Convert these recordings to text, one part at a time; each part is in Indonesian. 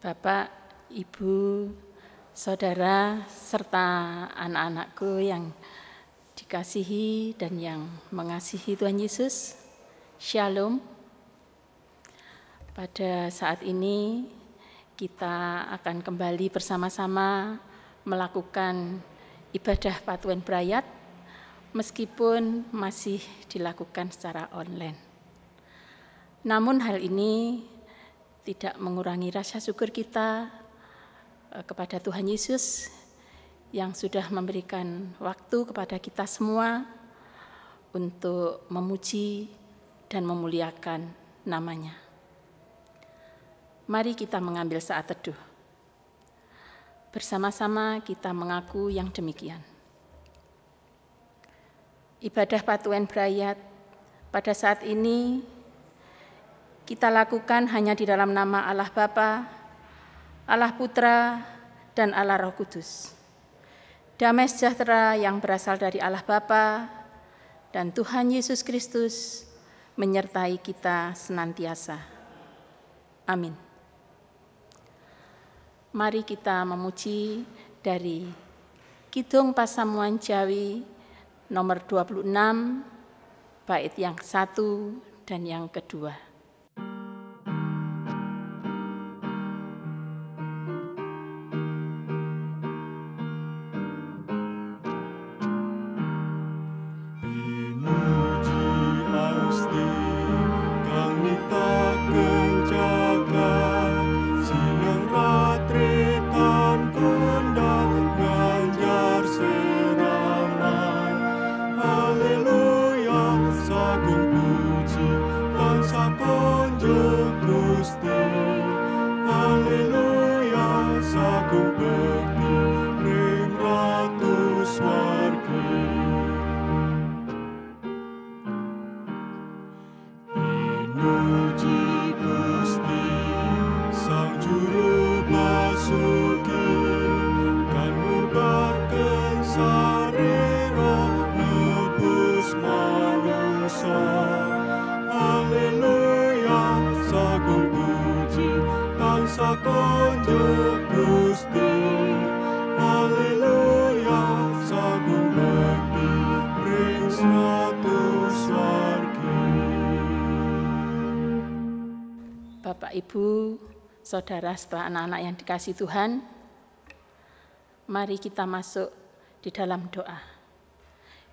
Bapak, Ibu, Saudara, serta anak-anakku yang dikasihi dan yang mengasihi Tuhan Yesus, Shalom. Pada saat ini kita akan kembali bersama-sama melakukan ibadah Patuan Brayat meskipun masih dilakukan secara online. Namun hal ini tidak mengurangi rasa syukur kita kepada Tuhan Yesus yang sudah memberikan waktu kepada kita semua untuk memuji dan memuliakan nama-Nya. Mari kita mengambil saat teduh. Bersama-sama kita mengaku yang demikian. Ibadah Patuan Brayat pada saat ini kita lakukan hanya di dalam nama Allah Bapa, Allah Putra, dan Allah Roh Kudus. Damai sejahtera yang berasal dari Allah Bapa dan Tuhan Yesus Kristus menyertai kita senantiasa. Amin. Mari kita memuji dari Kidung Pasamuan Jawi nomor 26, bait yang 1 dan yang kedua. Bapak, Ibu, Saudara, serta anak-anak yang dikasihi Tuhan, mari kita masuk di dalam doa.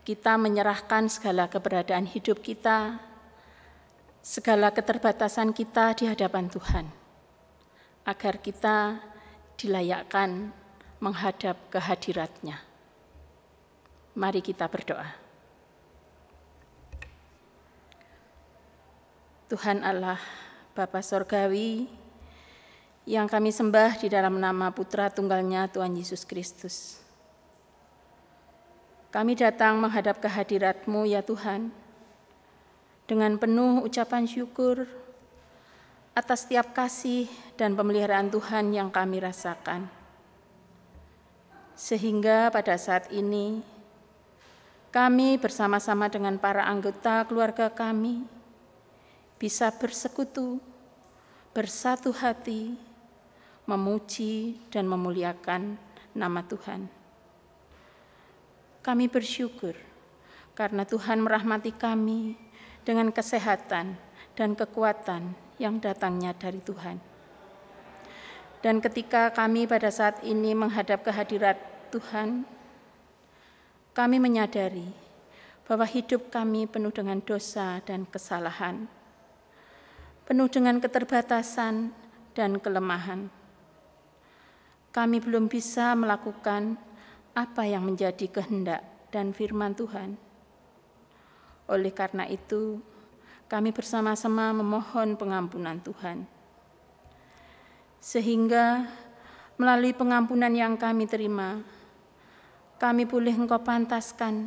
Kita menyerahkan segala keberadaan hidup kita, segala keterbatasan kita di hadapan Tuhan, agar kita dilayakkan menghadap kehadirat-Nya. Mari kita berdoa. Tuhan Allah, Bapa Sorgawi, yang kami sembah di dalam nama Putra Tunggalnya Tuhan Yesus Kristus. Kami datang menghadap kehadirat-Mu ya Tuhan, dengan penuh ucapan syukur atas setiap kasih dan pemeliharaan Tuhan yang kami rasakan. Sehingga pada saat ini, kami bersama-sama dengan para anggota keluarga kami, bisa bersekutu, bersatu hati, memuji dan memuliakan nama Tuhan. Kami bersyukur karena Tuhan merahmati kami dengan kesehatan dan kekuatan yang datangnya dari Tuhan. Dan ketika kami pada saat ini menghadap kehadirat Tuhan, kami menyadari bahwa hidup kami penuh dengan dosa dan kesalahan, penuh dengan keterbatasan dan kelemahan. Kami belum bisa melakukan apa yang menjadi kehendak dan firman Tuhan. Oleh karena itu, kami bersama-sama memohon pengampunan Tuhan. Sehingga melalui pengampunan yang kami terima, kami boleh Engkau pantaskan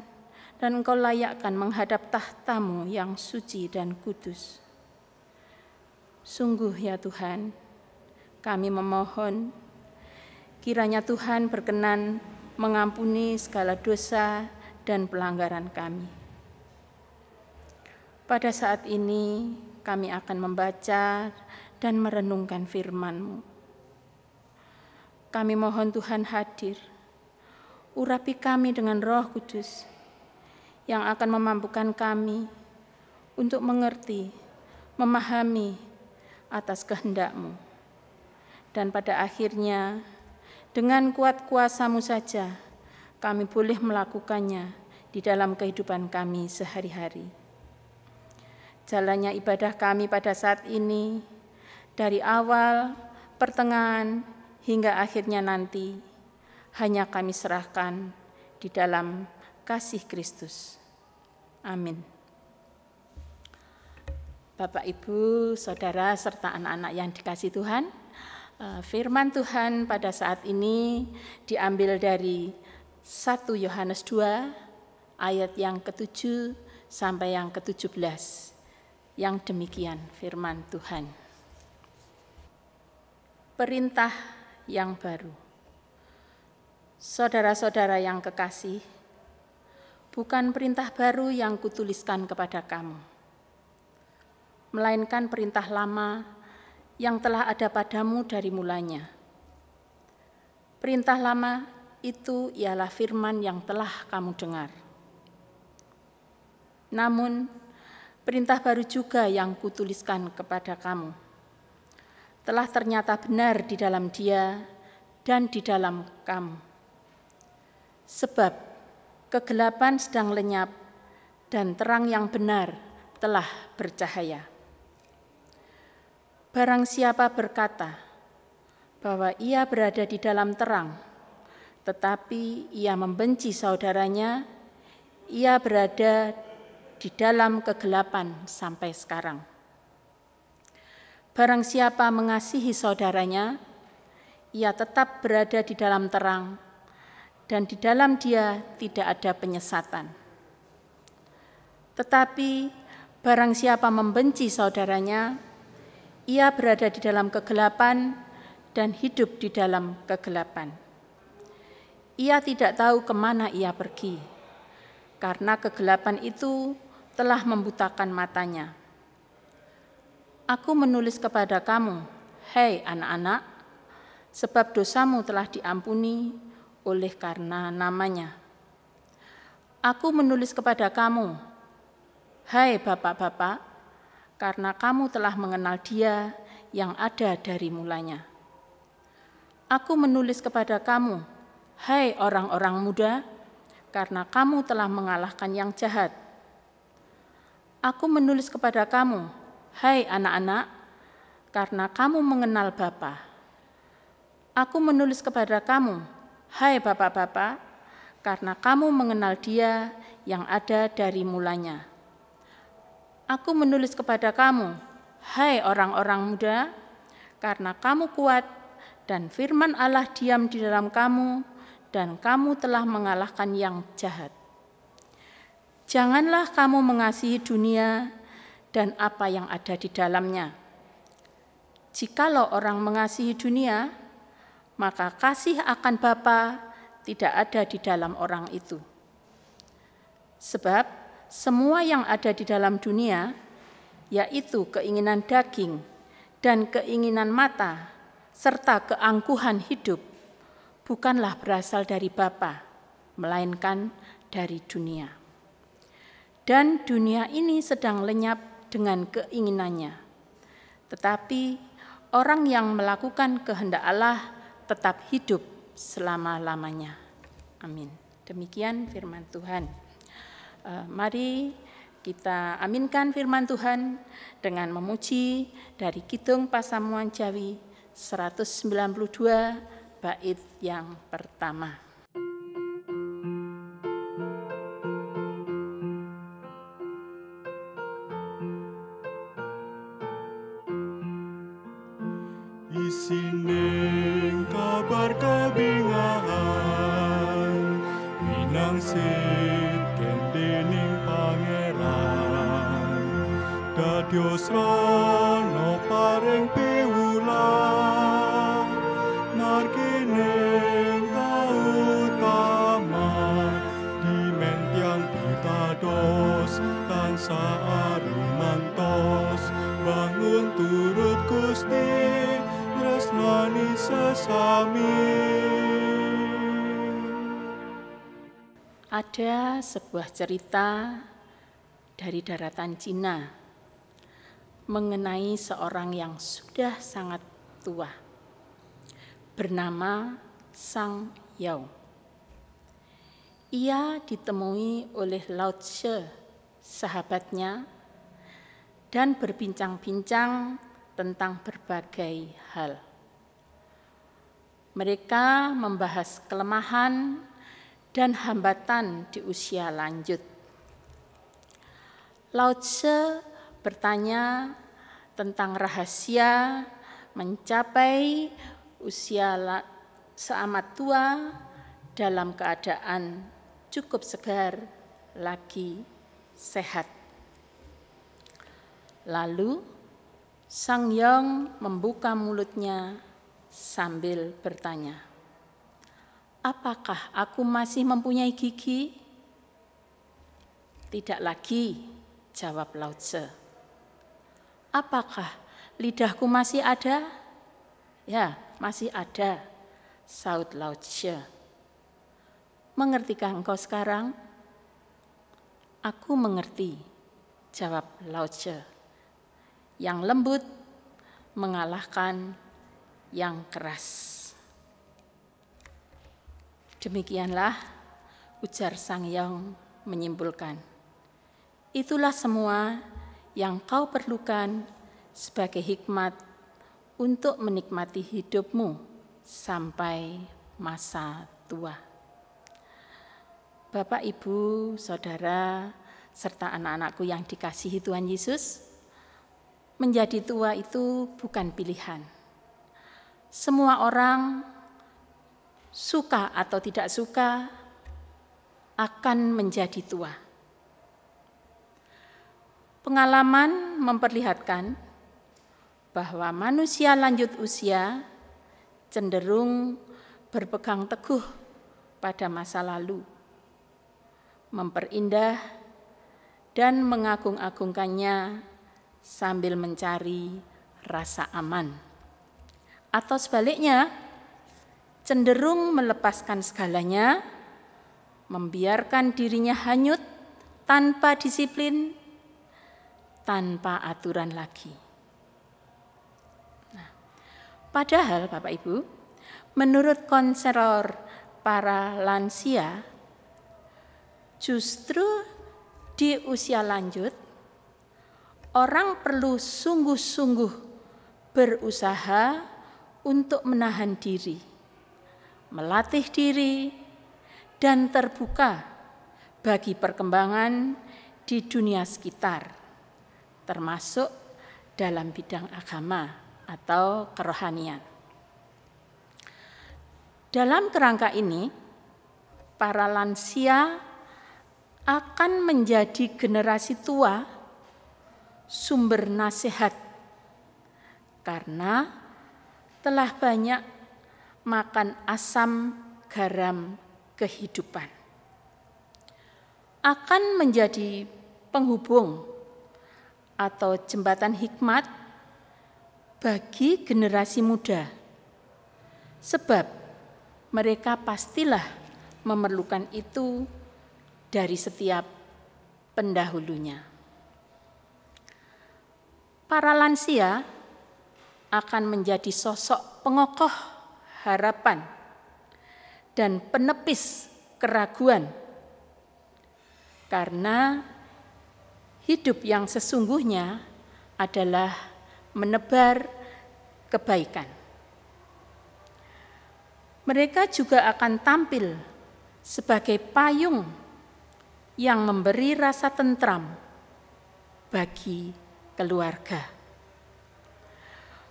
dan Engkau layakkan menghadap tahta-Mu yang suci dan kudus. Sungguh ya Tuhan, kami memohon kiranya Tuhan berkenan mengampuni segala dosa dan pelanggaran kami. Pada saat ini kami akan membaca dan merenungkan firman-Mu. kami mohon Tuhan hadir. Urapi kami dengan Roh Kudus yang akan memampukan kami untuk mengerti, memahami atas kehendak-Mu. Dan pada akhirnya, dengan kuat kuasa-Mu saja, kami boleh melakukannya di dalam kehidupan kami sehari-hari. Jalannya ibadah kami pada saat ini, dari awal, pertengahan, hingga akhirnya nanti, hanya kami serahkan di dalam kasih Kristus. Amin. Bapak, Ibu, Saudara, serta anak-anak yang dikasihi Tuhan, firman Tuhan pada saat ini diambil dari 1 Yohanes 2 ayat yang ke-7 sampai yang ke-17. Yang demikian firman Tuhan. Perintah yang baru. Saudara-saudara yang kekasih, bukan perintah baru yang kutuliskan kepada kamu, melainkan perintah lama yang telah ada padamu dari mulanya. Perintah lama itu ialah firman yang telah kamu dengar. Namun, perintah baru juga yang kutuliskan kepada kamu, telah ternyata benar di dalam Dia dan di dalam kamu. Sebab kegelapan sedang lenyap dan terang yang benar telah bercahaya. Barang siapa berkata bahwa ia berada di dalam terang, tetapi ia membenci saudaranya, ia berada di dalam kegelapan sampai sekarang. Barang siapa mengasihi saudaranya, ia tetap berada di dalam terang, dan di dalam dia tidak ada penyesatan. Tetapi barang siapa membenci saudaranya, ia berada di dalam kegelapan dan hidup di dalam kegelapan. Ia tidak tahu kemana ia pergi, karena kegelapan itu telah membutakan matanya. Aku menulis kepada kamu, hai anak-anak, sebab dosamu telah diampuni oleh karena namanya. Aku menulis kepada kamu, hai bapak-bapak, karena kamu telah mengenal Dia yang ada dari mulanya. Aku menulis kepada kamu, hai orang-orang muda, karena kamu telah mengalahkan yang jahat. Aku menulis kepada kamu, hai anak-anak, karena kamu mengenal Bapa. Aku menulis kepada kamu, hai bapak-bapak, karena kamu mengenal Dia yang ada dari mulanya. Aku menulis kepada kamu, hai orang-orang muda, karena kamu kuat dan firman Allah diam di dalam kamu, dan kamu telah mengalahkan yang jahat. Janganlah kamu mengasihi dunia dan apa yang ada di dalamnya. Jikalau orang mengasihi dunia, maka kasih akan Bapa tidak ada di dalam orang itu. Sebab semua yang ada di dalam dunia, yaitu keinginan daging dan keinginan mata, serta keangkuhan hidup, bukanlah berasal dari Bapa, melainkan dari dunia. Dan dunia ini sedang lenyap dengan keinginannya. Tetapi orang yang melakukan kehendak Allah tetap hidup selama-lamanya. Amin. Demikian firman Tuhan. Mari kita aminkan firman Tuhan dengan memuji dari Kidung Pasamuan Jawi 192 bait yang pertama. Isining kabar kabingahan minangsit kendening pangeran dadyos rono paring piwulang margining kautaman dimen tiang pitados tansah arumantos bangun turut Gusti tresnani sesami. Ada sebuah cerita dari daratan Cina mengenai seorang yang sudah sangat tua, bernama Sang Yao. Ia ditemui oleh Lao Tse, sahabatnya, dan berbincang-bincang tentang berbagai hal. Mereka membahas kelemahan dan hambatan di usia lanjut. Lao Tse bertanya tentang rahasia mencapai usia seamat tua dalam keadaan cukup segar lagi sehat. Lalu Sang Yong membuka mulutnya sambil bertanya, "Apakah aku masih mempunyai gigi?" "Tidak lagi," jawab Lao Tse. "Apakah lidahku masih ada?" "Ya, masih ada," saut Lao Tse. "Mengertikah engkau sekarang?" "Aku mengerti," jawab Lao Tse. Yang lembut mengalahkan yang keras. Demikianlah ujar Sang Yong menyimpulkan, itulah semua yang kau perlukan sebagai hikmat untuk menikmati hidupmu sampai masa tua. Bapak, Ibu, Saudara, serta anak-anakku yang dikasihi Tuhan Yesus, menjadi tua itu bukan pilihan. Semua orang, suka atau tidak suka, akan menjadi tua. Pengalaman memperlihatkan bahwa manusia lanjut usia cenderung berpegang teguh pada masa lalu, memperindah dan mengagung-agungkannya sambil mencari rasa aman. Atau sebaliknya, cenderung melepaskan segalanya, membiarkan dirinya hanyut tanpa disiplin, tanpa aturan lagi. Nah, padahal Bapak Ibu, menurut konselor para lansia, justru di usia lanjut, orang perlu sungguh-sungguh berusaha untuk menahan diri, melatih diri, dan terbuka bagi perkembangan di dunia sekitar, termasuk dalam bidang agama atau kerohanian. Dalam kerangka ini, para lansia akan menjadi generasi tua sumber nasihat karena telah banyak makan asam garam kehidupan. Akan menjadi penghubung atau jembatan hikmat bagi generasi muda, sebab mereka pastilah memerlukan itu dari setiap pendahulunya. Para lansia akan menjadi sosok pengokoh harapan dan penepis keraguan, karena hidup yang sesungguhnya adalah menebar kebaikan. Mereka juga akan tampil sebagai payung yang memberi rasa tentram bagi keluarga.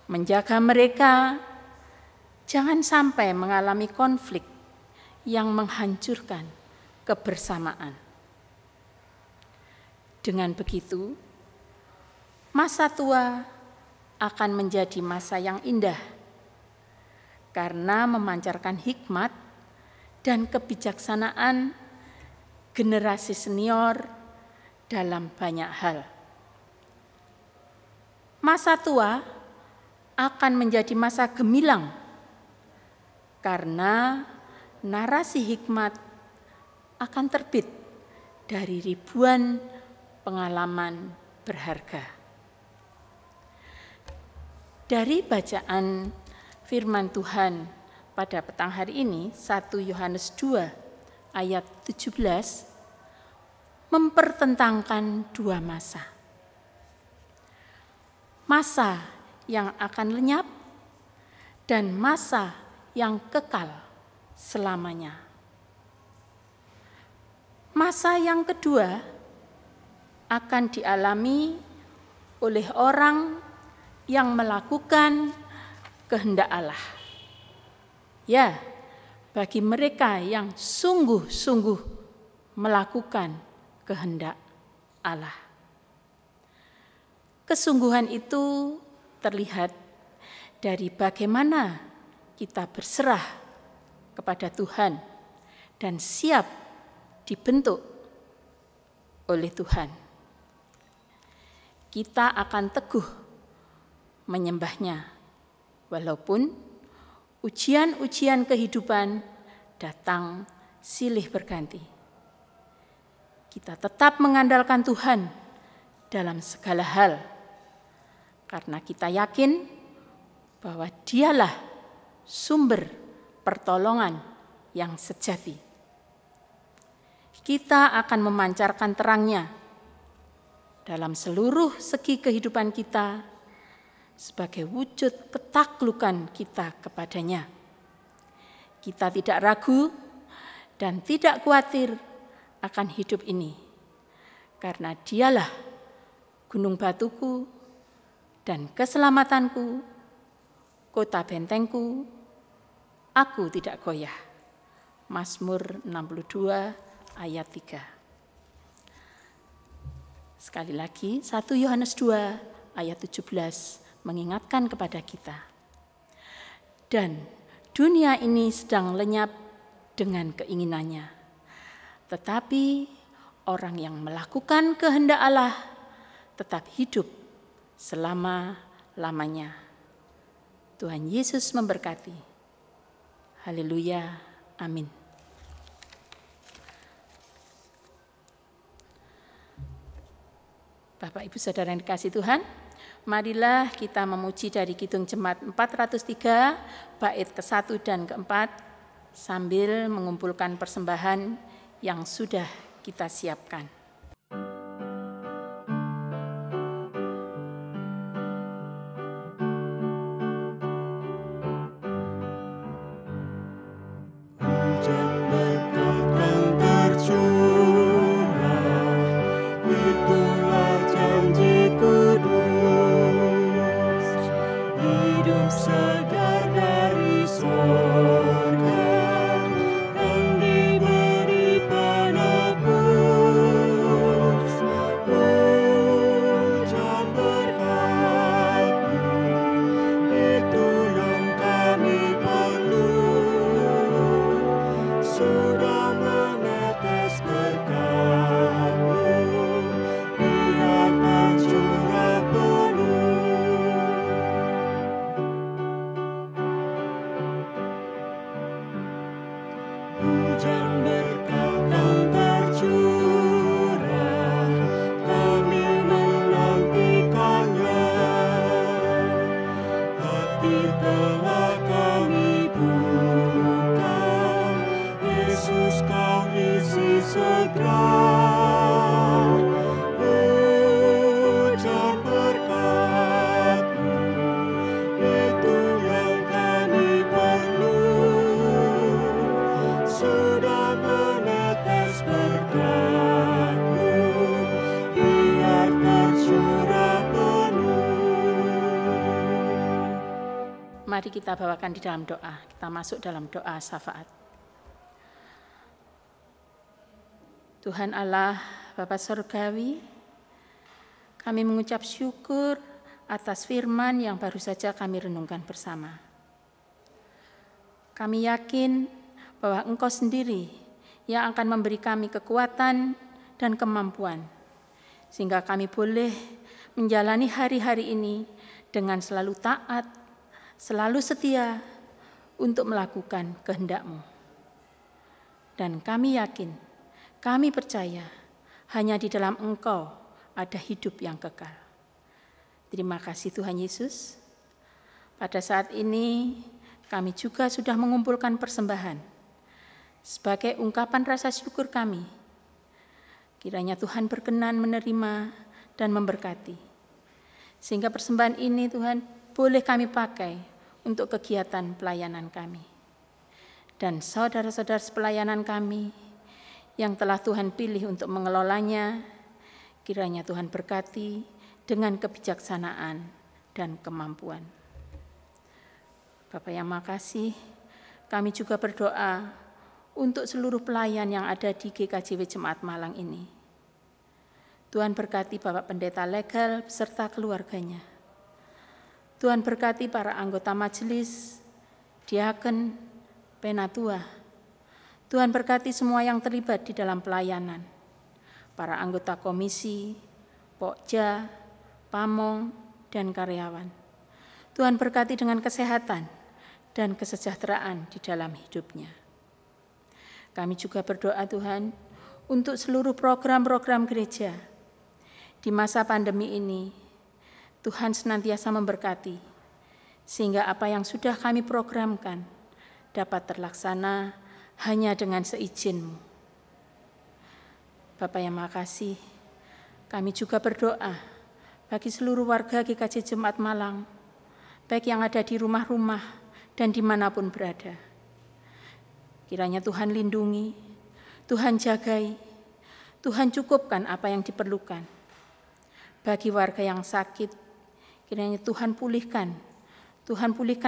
Menjaga mereka jangan sampai mengalami konflik yang menghancurkan kebersamaan. Dengan begitu, masa tua akan menjadi masa yang indah karena memancarkan hikmat dan kebijaksanaan generasi senior dalam banyak hal. Masa tua akan menjadi masa gemilang karena narasi hikmat akan terbit dari ribuan pengalaman berharga. Dari bacaan firman Tuhan pada petang hari ini, 1 Yohanes 2 ayat 17 mempertentangkan dua masa. Masa yang akan lenyap dan masa yang kekal selamanya. Masa yang kedua akan dialami oleh orang yang melakukan kehendak Allah. Ya, bagi mereka yang sungguh-sungguh melakukan kehendak Allah. Kesungguhan itu terlihat dari bagaimana kita berserah kepada Tuhan dan siap dibentuk oleh Tuhan. Kita akan teguh menyembahnya, walaupun ujian-ujian kehidupan datang silih berganti. Kita tetap mengandalkan Tuhan dalam segala hal, karena kita yakin bahwa Dialah sumber pertolongan yang sejati. Kita akan memancarkan terangnya dalam seluruh segi kehidupan kita sebagai wujud ketaklukan kita kepadanya. Kita tidak ragu dan tidak khawatir akan hidup ini, karena Dialah gunung batuku dan keselamatanku, kota bentengku, aku tidak goyah. Mazmur 62 ayat 3. Sekali lagi, 1 Yohanes 2 ayat 17 mengingatkan kepada kita. Dan dunia ini sedang lenyap dengan keinginannya. Tetapi orang yang melakukan kehendak Allah tetap hidup selama-lamanya. Tuhan Yesus memberkati. Haleluya. Amin. Bapak, Ibu, Saudara yang dikasihi Tuhan, marilah kita memuji dari Kidung Jemaat 403, bait ke-1 dan ke-4, sambil mengumpulkan persembahan yang sudah kita siapkan. Mari kita bawakan di dalam doa. Kita masuk dalam doa syafaat. Tuhan Allah, Bapa Surgawi, kami mengucap syukur atas firman yang baru saja kami renungkan bersama. Kami yakin bahwa Engkau sendiri yang akan memberi kami kekuatan dan kemampuan, sehingga kami boleh menjalani hari-hari ini dengan selalu taat, selalu setia, untuk melakukan kehendak-Mu. Dan kami yakin, kami percaya hanya di dalam Engkau ada hidup yang kekal. Terima kasih Tuhan Yesus. Pada saat ini kami juga sudah mengumpulkan persembahan sebagai ungkapan rasa syukur kami. Kiranya Tuhan berkenan menerima dan memberkati. Sehingga persembahan ini Tuhan boleh kami pakai untuk kegiatan pelayanan kami. Dan saudara-saudara sepelayanan kami yang telah Tuhan pilih untuk mengelolanya, kiranya Tuhan berkati dengan kebijaksanaan dan kemampuan. Bapak yang makasih, kami juga berdoa untuk seluruh pelayan yang ada di GKJW Jemaat Malang ini. Tuhan berkati Bapak Pendeta Legal beserta keluarganya. Tuhan berkati para anggota majelis, diaken, penatua. Tuhan berkati semua yang terlibat di dalam pelayanan. Para anggota komisi, pokja, pamong, dan karyawan. Tuhan berkati dengan kesehatan dan kesejahteraan di dalam hidupnya. Kami juga berdoa Tuhan untuk seluruh program-program gereja. Di masa pandemi ini, Tuhan senantiasa memberkati, sehingga apa yang sudah kami programkan dapat terlaksana hanya dengan seizin-Mu. Bapak yang makasih, kami juga berdoa bagi seluruh warga GKJ Jemaat Malang, baik yang ada di rumah-rumah dan dimanapun berada. Kiranya Tuhan lindungi, Tuhan jagai, Tuhan cukupkan apa yang diperlukan. Bagi warga yang sakit, kiranya Tuhan pulihkan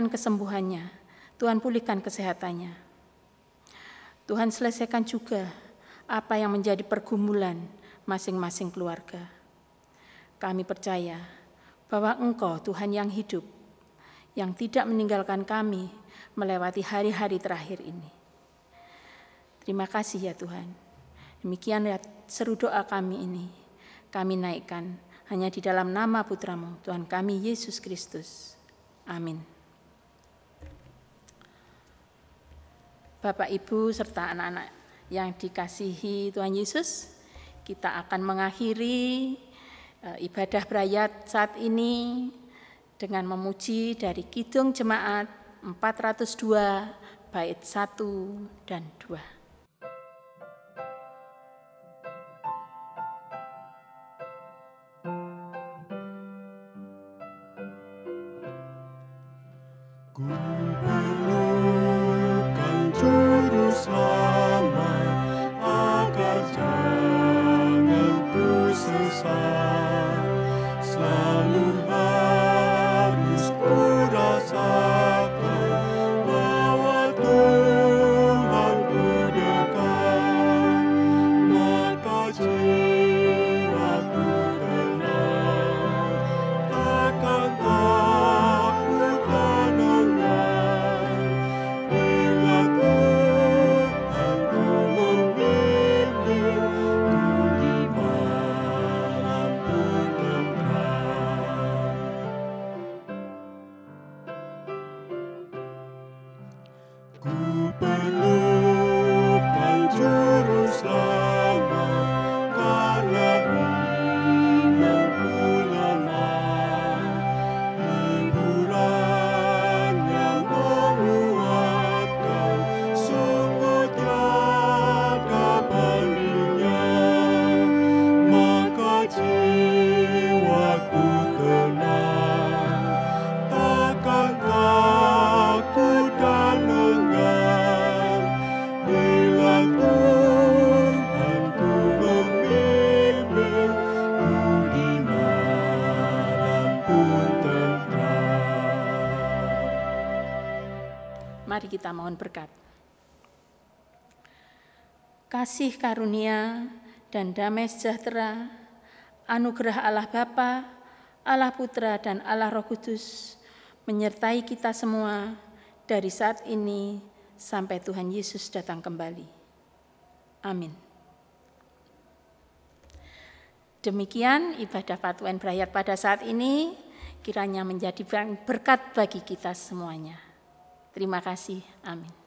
kesembuhannya, Tuhan pulihkan kesehatannya. Tuhan selesaikan juga apa yang menjadi pergumulan masing-masing keluarga. Kami percaya bahwa Engkau Tuhan yang hidup, yang tidak meninggalkan kami melewati hari-hari terakhir ini. Terima kasih ya Tuhan. Demikian ya seru doa kami ini. Kami naikkan hanya di dalam nama Putra-Mu, Tuhan kami Yesus Kristus. Amin. Bapak, Ibu, serta anak-anak yang dikasihi Tuhan Yesus, kita akan mengakhiri ibadah berayat saat ini dengan memuji dari Kidung Jemaat 402 bait 1 dan 2. Ku perlukan juru selamat agar jangan ku sesat. Selalu harus ku rasakan bahwa Tuhan ku dekat, maka jiwaku tenang, takkan takut dan enggan bila Tuhan ku membimbing ku di malam pun tenang. Ku perlukan juru selamat karena imanku lemah. Hiburan yang menguatkan sungguh tiada bandingnya, maka jiwaku tenang, takkan takut dan enggan bila Tuhan ku membimbing ku di malam pun tenang. Mari kita mohon berkat. Kasih karunia dan damai sejahtera, anugerah Allah Bapa, Allah Putra, dan Allah Roh Kudus menyertai kita semua dari saat ini sampai Tuhan Yesus datang kembali. Amin. Demikian ibadah Patuan Berayat pada saat ini, kiranya menjadi berkat bagi kita semuanya. Terima kasih. Amin.